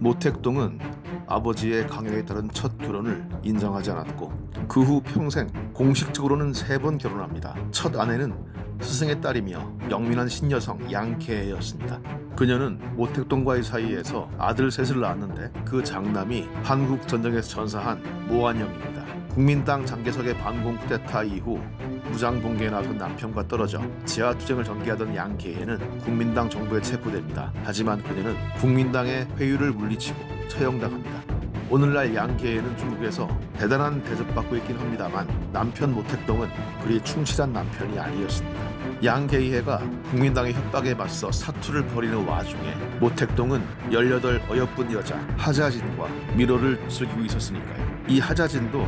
모택동은 아버지의 강요에 따른 첫 결혼을 인정하지 않았고 그 후 평생 공식적으로는 3번 결혼합니다. 첫 아내는 스승의 딸이며 영민한 신여성 양케이였습니다. 그녀는 모택동과의 사이에서 아들 셋을 낳았는데 그 장남이 한국 전쟁에서 전사한 모한영입니다. 국민당 장개석의 반공 쿠데타 이후 무장 봉기에 나선 남편과 떨어져 지하투쟁을 전개하던 양케이는 국민당 정부에 체포됩니다. 하지만 그녀는 국민당의 회유를 물리치고 처형당합니다. 오늘날 양케이는 중국에서 대단한 대접받고 있긴 합니다만 남편 모택동은 그리 충실한 남편이 아니었습니다. 양케이해가 국민당의 협박에 맞서 사투를 벌이는 와중에 모택동은 18 어여쁜 여자 하자진과 미로를 즐기고 있었으니까요. 이 하자진도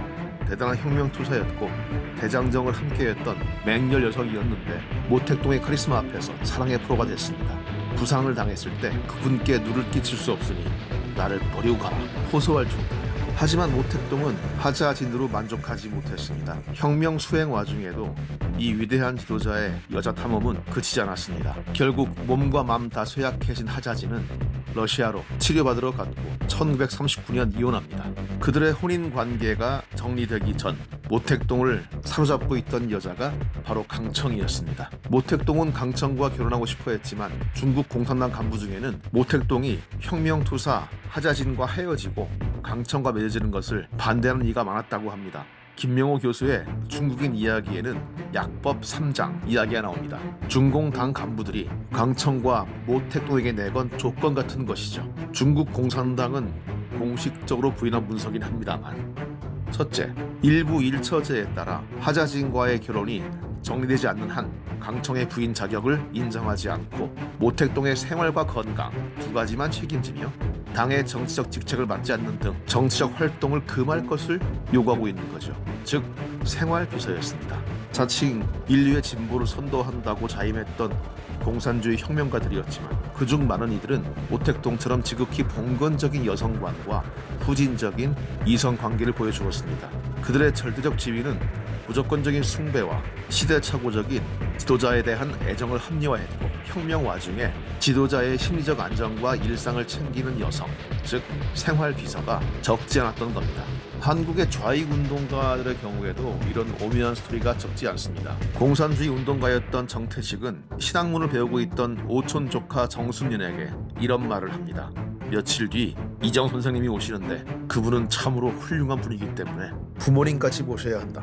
대단한 혁명투사였고 대장정을 함께했던 맹렬 여성이었는데 모택동의 카리스마 앞에서 사랑의 프로가 됐습니다. 부상을 당했을 때 그분께 누를 끼칠 수 없으니 나를 버리고 가라 호소할 정도예요. 하지만 모택동은 하자진으로 만족하지 못했습니다. 혁명 수행 와중에도 이 위대한 지도자의 여자 탐험은 그치지 않았습니다. 결국 몸과 마음 다 쇠약해진 하자진은 러시아로 치료받으러 갔고 1939년 이혼합니다. 그들의 혼인 관계가 정리되기 전 모택동을 사로잡고 있던 여자가 바로 강청이었습니다. 모택동은 강청과 결혼하고 싶어 했지만 중국 공산당 간부 중에는 모택동이 혁명투사 하자진과 헤어지고 강청과 맺어지는 것을 반대하는 이가 많았다고 합니다. 김명호 교수의 중국인 이야기에는 약법 3장 이야기가 나옵니다. 중공당 간부들이 강청과 모택동에게 내건 조건 같은 것이죠. 중국 공산당은 공식적으로 부인한 문서긴 합니다만 첫째, 일부 1처제에 따라 하자진과의 결혼이 정리되지 않는 한 강청의 부인 자격을 인정하지 않고 모택동의 생활과 건강 2가지만 책임지며 당의 정치적 직책을 맡지 않는 등 정치적 활동을 금할 것을 요구하고 있는 거죠. 즉 생활비서였습니다. 자칭 인류의 진보를 선도한다고 자임했던 공산주의 혁명가들이었지만 그중 많은 이들은 모택동처럼 지극히 봉건적인 여성관과 후진적인 이성관계를 보여주었습니다. 그들의 절대적 지위는 무조건적인 숭배와 시대착오적인 지도자에 대한 애정을 합리화했고 혁명 와중에 지도자의 심리적 안정과 일상을 챙기는 여성, 즉 생활비서가 적지 않았던 겁니다. 한국의 좌익운동가들의 경우에도 이런 오묘한 스토리가 적지 않습니다. 공산주의 운동가였던 정태식은 신학문을 배우고 있던 오촌 조카 정순년에게 이런 말을 합니다. 며칠 뒤 이정 선생님이 오시는데 그분은 참으로 훌륭한 분이기 때문에 부모님까지 모셔야 한다.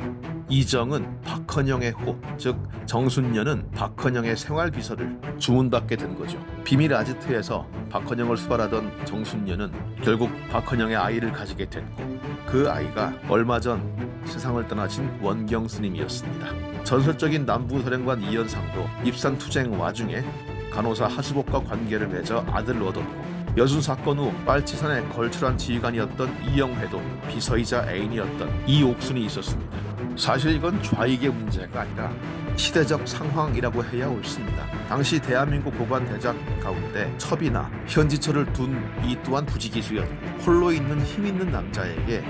이정은 박헌영의 호, 즉 정순년은 박헌영의 생활비서를 주문받게 된 거죠. 비밀 아지트에서 박헌영을 수발하던 정순년은 결국 박헌영의 아이를 가지게 됐고 그 아이가 얼마 전 세상을 떠나신 원경 스님이었습니다. 전설적인 남부사령관 이연상도 입산투쟁 와중에 간호사 하수복과 관계를 맺어 아들을 얻었고 여순 사건 후 빨치산의 걸출한 지휘관이었던 이영회도 비서이자 애인이었던 이옥순이 있었습니다. 사실 이건 좌익의 문제가 아니라 시대적 상황이라고 해야 옳습니다. 당시 대한민국 고관 대작 가운데 첩이나 현지처를 둔 이 또한 부지기수였고 홀로 있는 힘 있는 남자에게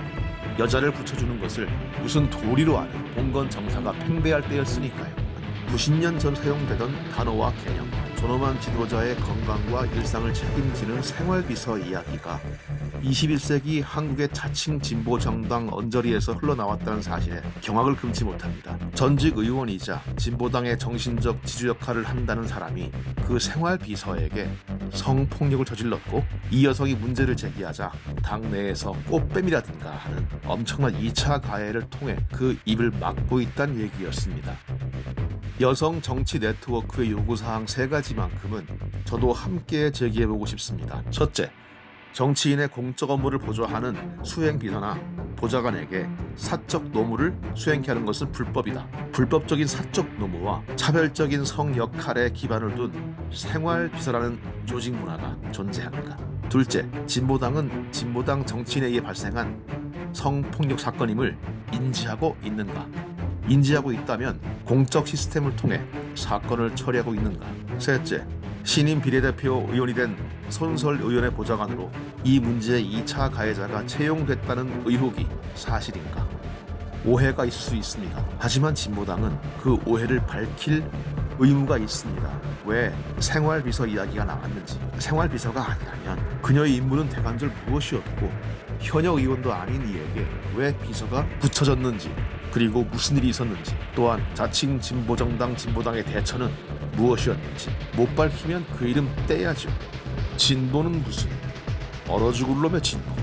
여자를 붙여주는 것을 무슨 도리로 아는 봉건 정사가 팽배할 때였으니까요. 90년 전 사용되던 단어와 개념, 존엄한 지도자의 건강과 일상을 책임지는 생활비서 이야기가 21세기 한국의 자칭 진보 정당 언저리에서 흘러나왔다는 사실에 경악을 금치 못합니다. 전직 의원이자 진보당의 정신적 지주 역할을 한다는 사람이 그 생활비서에게 성폭력을 저질렀고 이 여성이 문제를 제기하자 당내에서 꽃뱀이라든가 하는 엄청난 2차 가해를 통해 그 입을 막고 있다는 얘기였습니다. 여성 정치 네트워크의 요구사항 3가지만큼은 저도 함께 제기해보고 싶습니다. 첫째, 정치인의 공적 업무를 보좌하는 수행비서나 보좌관에게 사적 노무를 수행케 하는 것은 불법이다. 불법적인 사적 노무와 차별적인 성 역할에 기반을 둔 생활비서라는 조직 문화가 존재하는가. 둘째, 진보당은 진보당 정치인에 의해 발생한 성폭력 사건임을 인지하고 있는가. 인지하고 있다면 공적 시스템을 통해 사건을 처리하고 있는가. 셋째, 신임 비례대표 의원이 된 손설 의원의 보좌관으로 이 문제의 2차 가해자가 채용됐다는 의혹이 사실인가. 오해가 있을 수 있습니다. 하지만 진보당은 그 오해를 밝힐 의무가 있습니다. 왜 생활비서 이야기가 나왔는지. 생활비서가 아니라면 그녀의 임무는 대관절 무엇이었고 현역 의원도 아닌 이에게 왜 비서가 붙여졌는지, 그리고 무슨 일이 있었는지, 또한 자칭 진보정당 진보당의 대처는 무엇이었는지 못 밝히면 그 이름 떼야죠. 진보는 무슨 얼어 죽을 놈의 진보.